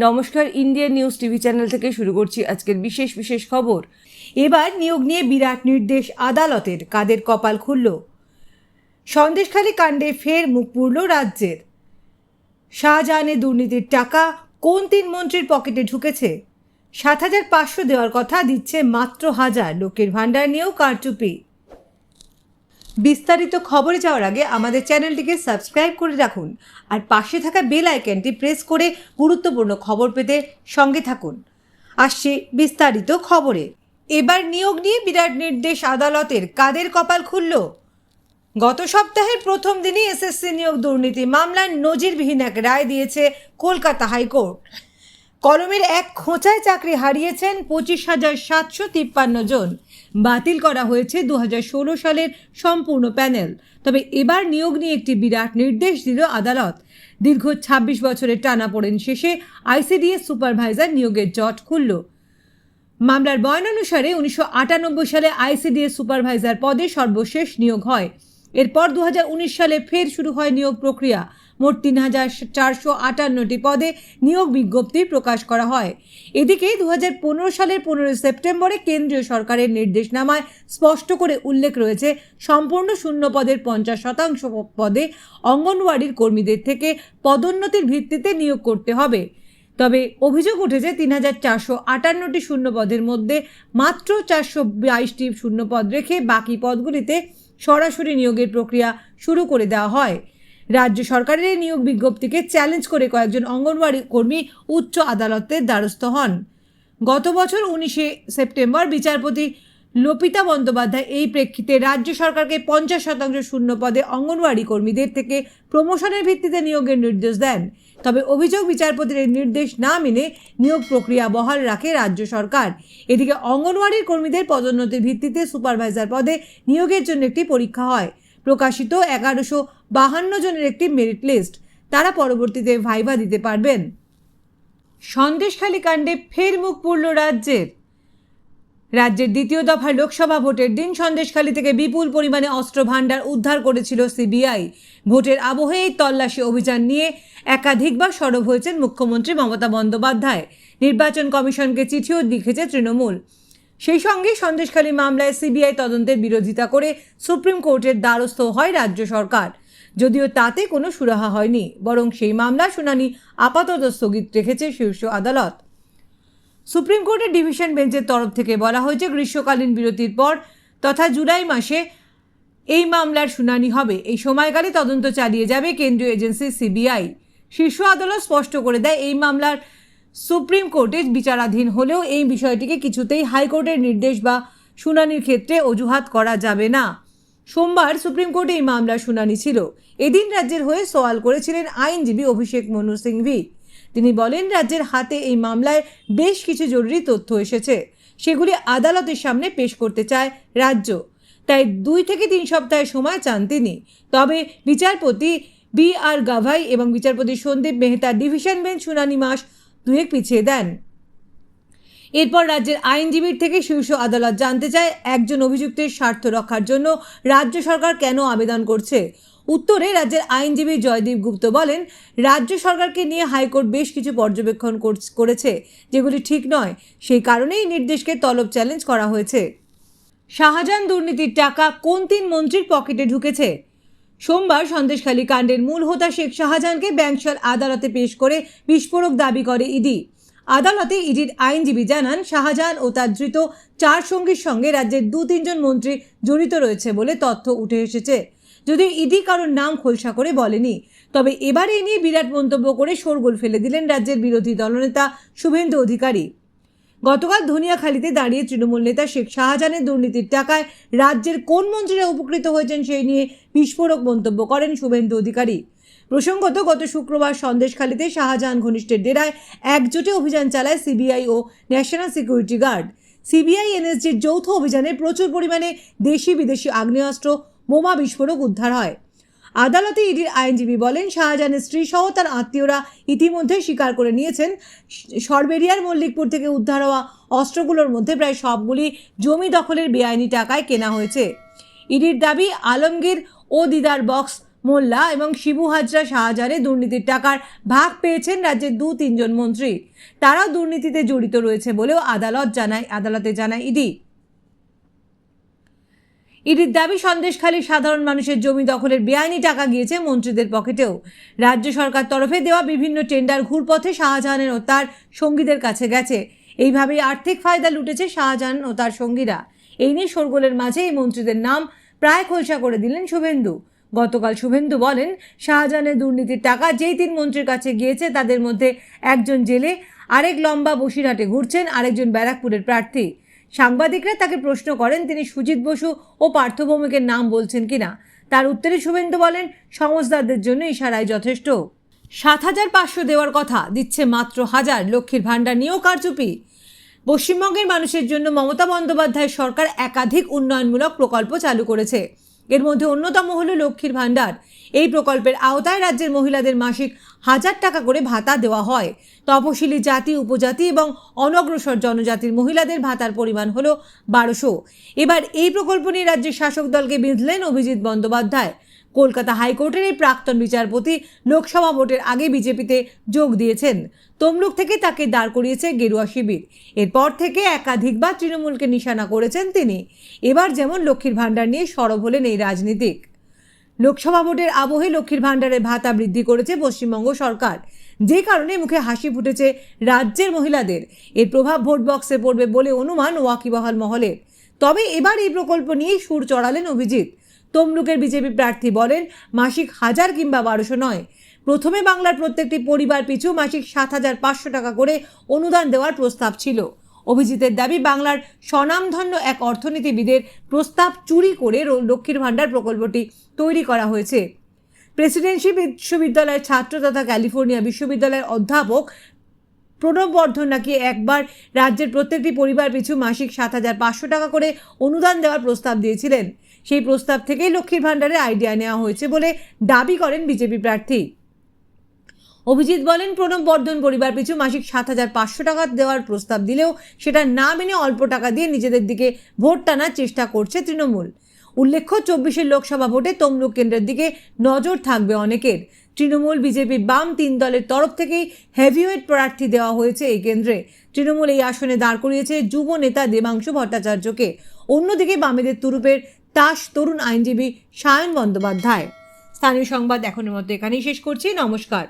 নমস্কার, Indian news TV channel থেকে শুরু করছি আজকের বিশেষ খবর। এবার নিয়োগ নিয়ে বিরাট নির্দেশ আদালতের, কাদের কপাল খুলল। সন্দেশখালী কাণ্ডে ফের মুখ পুড়ল রাজ্যের। শাহজাহানের দুর্নীতির টাকা কোন 3 মন্ত্রীর পকেটে ঢুকেছে? ৭,৫০০ দেওয়ার কথা, দিচ্ছে মাত্র ১,০০০। লোকের ভাণ্ডার নিয়েও কারচুপি। বিস্তারিত খবরে যাওয়ার আগে আমাদের চ্যানেলটিকে সাবস্ক্রাইব করে রাখুন আর পাশে থাকা বেল আইকনটি প্রেস করে গুরুত্বপূর্ণ খবর পেতে সঙ্গে থাকুন। আসছে বিস্তারিত খবরে। এবার নিয়োগ নিয়ে বিরাট নির্দেশ আদালতের, কাদের কপাল খুলল। গত সপ্তাহের প্রথম দিনই এসএসসি নিয়োগ দুর্নীতি মামলার নজিরবিহীন এক রায় দিয়েছে কলকাতা হাইকোর্ট। কলমের এক খোঁচায় চাকরি হারিয়েছেন ২৫,৭৫৩ জন। বাতিল করা হয়েছে ২০১৬ সালের সম্পূর্ণ প্যানেল। তবে এবার নিয়োগ নিয়ে একটি বিরাট নির্দেশ দিল আদালত। দীর্ঘ ২৬ বছরের টানাপোড়েন শেষে আইসিডিএস সুপারভাইজার নিয়োগের জট খুলল। মামলার বয়ান অনুসারে ১৯৯৮ সালে আইসিডিএস সুপারভাইজার পদে সর্বশেষ নিয়োগ হয়। এরপর ২০১৯ সালে ফের শুরু হয় নিয়োগ প্রক্রিয়া। মোট ৩,৪৫৮টি পদে নিয়োগ বিজ্ঞপ্তি প্রকাশ করা হয়। এদিকে ২০১৫ সালের ১৫ সেপ্টেম্বরে কেন্দ্রীয় সরকারের নির্দেশনামায় স্পষ্ট করে উল্লেখ রয়েছে, সম্পূর্ণ শূন্য পদের ৫০% পদে অঙ্গনওয়াড়ির কর্মীদের থেকে পদোন্নতির ভিত্তিতে নিয়োগ করতে হবে। তবে অভিযোগ উঠেছে ৩,৪৫৮টি শূন্য পদের মধ্যে মাত্র ৪২২টি শূন্য পদ রেখে বাকি পদগুলিতে সরাসরি নিয়োগের প্রক্রিয়া শুরু করে দেওয়া হয়। রাজ্য সরকারের এই নিয়োগ বিজ্ঞপ্তিকে চ্যালেঞ্জ করে কয়েকজন অঙ্গনওয়াড়ি কর্মী উচ্চ আদালতের দ্বারস্থ হন। গত বছর ১৯ সেপ্টেম্বর বিচারপতি লোপিতা বন্দ্যোপাধ্যায় এই প্রেক্ষিতে রাজ্য সরকারকে ৫০% শূন্য পদে অঙ্গনওয়াড়ি কর্মীদের থেকে প্রমোশনের ভিত্তিতে নিয়োগের নির্দেশ দেন। তবে অভিযোগ, বিচারপতির এই নির্দেশ না মেনে নিয়োগ প্রক্রিয়া বহাল রাখে রাজ্য সরকার। এদিকে অঙ্গনওয়াড়ির কর্মীদের পদোন্নতির ভিত্তিতে সুপারভাইজার পদে নিয়োগের জন্য একটি পরীক্ষা হয়। প্রকাশিত ১১৫২ জনের একটি মেরিট লিস্ট। তারা পরবর্তীতে ভাইভা দিতে পারবেন। সন্দেশখালী কাণ্ডে ফের মুখ পুড়ল রাজ্যের। রাজ্যের দ্বিতীয় দফার লোকসভা ভোটের দিন সন্দেশখালী থেকে বিপুল পরিমাণে অস্ত্র ভাণ্ডার উদ্ধার করেছিল সিবিআই। ভোটের আবহে এই তল্লাশি অভিযান নিয়ে একাধিকবার সরব হয়েছেন মুখ্যমন্ত্রী মমতা বন্দ্যোপাধ্যায়। নির্বাচন কমিশনকে চিঠিও লিখেছে তৃণমূল। সেই সঙ্গে সন্দেশখালী মামলায় সিবিআই তদন্তের বিরোধিতা করে সুপ্রিম কোর্টের দ্বারস্থ হয় রাজ্য সরকার। যদিও তাতে কোনো সুরাহা হয়নি, বরং সেই মামলার শুনানি আপাতত স্থগিত রেখেছে শীর্ষ আদালত। সুপ্রিম কোর্টের ডিভিশন বেঞ্চের তরফ থেকে বলা হয়েছে, গ্রীষ্মকালীন বিরতির পর তথা জুলাই মাসে এই মামলার শুনানি হবে। এই সময়কালে তদন্ত চালিয়ে যাবে কেন্দ্রীয় এজেন্সি সিবিআই। শীর্ষ আদালত স্পষ্ট করে দেয়, এই মামলার সুপ্রিম কোর্টে বিচারাধীন হলেও এই বিষয়টিকে কিছুতেই হাইকোর্টের নির্দেশ বা শুনানির ক্ষেত্রে অজুহাত করা যাবে না। সোমবার সুপ্রিম কোর্টে এই মামলার শুনানি ছিল। এদিন রাজ্যের হয়ে সওয়াল করেছিলেন আইনজীবী অভিষেক মনু সিংভি। তিনি বলেন, রাজ্যের হাতে এই মামলায় বেশ কিছু জরুরি তথ্য এসেছে, সেগুলি আদালতের সামনে পেশ করতে চায় রাজ্য। তাই ২ থেকে ৩ সপ্তাহের সময় চান তিনি। তবে বিচারপতি বি.আর. গাভাই এবং বিচারপতি সন্দীপ মেহতার ডিভিশন বেঞ্চ শুনানি মাস ২ পিছিয়ে দেন। এরপর রাজ্যের আইনজীবীর থেকে শীর্ষ আদালত জানতে চায়, একজন অভিযুক্তের স্বার্থ রক্ষার জন্য রাজ্য সরকার কেন আবেদন করছে। উত্তরে রাজ্যের আইনজীবী জয়দীপ গুপ্ত বলেন, রাজ্য সরকারকে নিয়ে হাইকোর্ট বেশ কিছু পর্যবেক্ষণ করেছে, যেগুলি ঠিক নয়। সেই কারণেই নির্দেশকে তলব চ্যালেঞ্জ করা হয়েছে। শাহজাহান দুর্নীতির টাকা কোন 3 মন্ত্রীর পকেটে ঢুকেছে? সোমবার সন্দেশখালী কাণ্ডের মূল হোতা শেখ শাহজাহানকে ব্যাংশাল আদালতে পেশ করে বিস্ফোরক দাবি করে ইডি। আদালতে ইডির আইনজীবী জানান, শাহজাহান ও তার ধৃত 4 সঙ্গীর সঙ্গে রাজ্যের 2-3 জন মন্ত্রী জড়িত রয়েছে বলে তথ্য উঠে এসেছে। যদিও ইডি কারোর নাম খোলসা করে বলেনি। তবে এবার এই নিয়ে বিরাট মন্তব্য করে শোরগোল ফেলে দিলেন রাজ্যের বিরোধী দলনেতা শুভেন্দু অধিকারী। গতকাল ধনিয়াখালীতে দাঁড়িয়ে তৃণমূল নেতা শেখ শাহজাহানের দুর্নীতির টাকায় রাজ্যের কোন মন্ত্রীরা উপকৃত হয়েছেন সেই নিয়ে বিস্ফোরক মন্তব্য করেন শুভেন্দু অধিকারী। প্রসঙ্গত, গত শুক্রবার সন্দেশখালীতে শাহজাহান ঘনিষ্ঠের ডেরায় একজোটে অভিযান চালায় সিবিআই ও ন্যাশনাল সিকিউরিটি গার্ড। সিবিআই এনএসজির যৌথ অভিযানে প্রচুর পরিমাণে দেশি বিদেশি আগ্নেয়াস্ত্র, বোমা বিস্ফোরক উদ্ধার হয়। আদালতে ইডির আইনজীবী বলেন, শাহজাহানের স্ত্রী সহ তার আত্মীয়রা ইতিমধ্যে স্বীকার করে নিয়েছেন, সরবেরিয়ার মল্লিকপুর থেকে উদ্ধার হওয়া অস্ত্রগুলোর মধ্যে প্রায় সবগুলি জমি দখলের বেআইনি টাকায় কেনা হয়েছে। ইডির দাবি, আলমগীর ও দিদার বক্স মোল্লা এবং শিবু হাজরা শাহজাহানে দুর্নীতির টাকার ভাগ পেয়েছেন রাজ্যের 2-3 জন মন্ত্রী। তারাও দুর্নীতিতে জড়িত রয়েছে বলেও আদালতে জানায় ইডি। ইডির দাবি, সন্দেশখালীর সাধারণ মানুষের জমি দখলের বেআইনি টাকা গিয়েছে মন্ত্রীদের পকেটেও। রাজ্য সরকার তরফে দেওয়া বিভিন্ন টেন্ডার ঘুরপথে শাহজাহানের ও তার সঙ্গীদের কাছে গেছে। এইভাবেই আর্থিক ফায়দা লুটেছে শাহজাহান ও তার সঙ্গীরা। এই নিয়ে শোরগোলের মাঝে এই মন্ত্রীদের নাম প্রায় খোলসা করে দিলেন শুভেন্দু। গতকাল শুভেন্দু বলেন, শাহজাহানের দুর্নীতির টাকা যেই 3 মন্ত্রীর কাছে গিয়েছে তাদের মধ্যে একজন জেলে, আরেক লম্বা বসিরহাটে ঘুরছেন, আরেকজন ব্যারাকপুরের প্রার্থী। সাংবাদিকরা তাকে প্রশ্ন করেন তিনি সুজিত বসু ও পার্থ ভৌমিকের নাম বলছেন কিনা। তার উত্তরে শুভেন্দু বলেন, সমজদারদের জন্য ইশারাই যথেষ্ট। 7,500 দেওয়ার কথা, দিচ্ছে মাত্র 1000। লক্ষ্মীর ভাণ্ডার নিয়েও কারচুপি। পশ্চিমবঙ্গের মানুষের জন্য মমতা বন্দ্যোপাধ্যায় সরকার একাধিক উন্নয়নমূলক প্রকল্প চালু করেছে। এর মধ্যে অন্যতম হলো লক্ষ্মীর ভাণ্ডার। এই প্রকল্পের আওতায় রাজ্যের মহিলাদের মাসিক 1000 টাকা করে ভাতা দেওয়া হয়। তপশিলি জাতি, উপজাতি এবং অনগ্রসর জনজাতির মহিলাদের ভাতার পরিমাণ হলো 1200। এবার এই প্রকল্প নিয়ে রাজ্যের শাসক দলকে বিঁধলেন অভিজিৎ বন্দ্যোপাধ্যায়। কলকাতা হাইকোর্টের এই প্রাক্তন বিচারপতি লোকসভা ভোটের আগে বিজেপিতে যোগ দিয়েছেন। তমলুক থেকে তাকে দাঁড় করিয়েছে গেরুয়া শিবির। এরপর থেকে একাধিকবার তৃণমূলকে নিশানা করেছেন তিনি। এবার যেমন লক্ষ্মীর ভাণ্ডার নিয়ে সরব হলেন এই রাজনীতিক। লোকসভা ভোটের আবহে লক্ষ্মীর ভাণ্ডারের ভাতা বৃদ্ধি করেছে পশ্চিমবঙ্গ সরকার, যে কারণে মুখে হাসি ফুটেছে রাজ্যের মহিলাদের। এর প্রভাব ভোট বক্সে পড়বে বলে অনুমান ওয়াকিবহাল মহলের। তবে এবার এই প্রকল্প নিয়েই সুর চড়ালেন অভিজিৎ। তমলুকের বিজেপি প্রার্থী বলেন, মাসিক 1000 কিংবা 1200 নয়। প্রথমে বাংলার প্রত্যেকটি পরিবার পিছু মাসিক 7,500 টাকা করে অনুদান দেওয়ার প্রস্তাব ছিল। অভিজিতের দাবি, বাংলার স্বনামধন্য এক অর্থনীতিবিদের প্রস্তাব চুরি করে লক্ষ্মীর ভাণ্ডার প্রকল্পটি তৈরি করা হয়েছে। প্রেসিডেন্সি বিশ্ববিদ্যালয়ের ছাত্র তথা ক্যালিফোর্নিয়া বিশ্ববিদ্যালয়ের অধ্যাপক প্রণব বর্ধন নাকি একবার রাজ্যের প্রত্যেকটি পরিবার পিছু মাসিক 7,500 টাকা করে অনুদান দেওয়ার প্রস্তাব দিয়েছিলেন। সেই প্রস্তাব থেকেই লক্ষ্মীর ভাণ্ডারের আইডিয়া নেওয়া হয়েছে বলে দাবি করেন বিজেপি প্রার্থী। অভিজিৎ বলেন, প্রণব বর্ধন পরিবার পিছু মাসিক 7,500 টাকা দেওয়ার প্রস্তাব দিলেও সেটা না মেনে অল্প টাকা দিয়ে নিজেদের দিকে ভোট টানার চেষ্টা করছে তৃণমূল। উল্লেখ্য, 24-এর লোকসভা ভোটে তমলুক কেন্দ্রের দিকে নজর থাকবে অনেকের। তৃণমূল, বিজেপি, বাম 3 দলের তরফ থেকেই হেভিওয়েট প্রার্থী দেওয়া হয়েছে এই কেন্দ্রে। তৃণমূল এই আসনে দাঁড় করিয়েছে যুব নেতা দেবাংশু ভট্টাচার্যকে। অন্যদিকে বামেদের তুরুপের তাস তরুণ আইনজীবী সায়ন বন্দ্যোপাধ্যায়। স্থানীয় সংবাদ এখনের মতো এখানেই শেষ করছি। নমস্কার।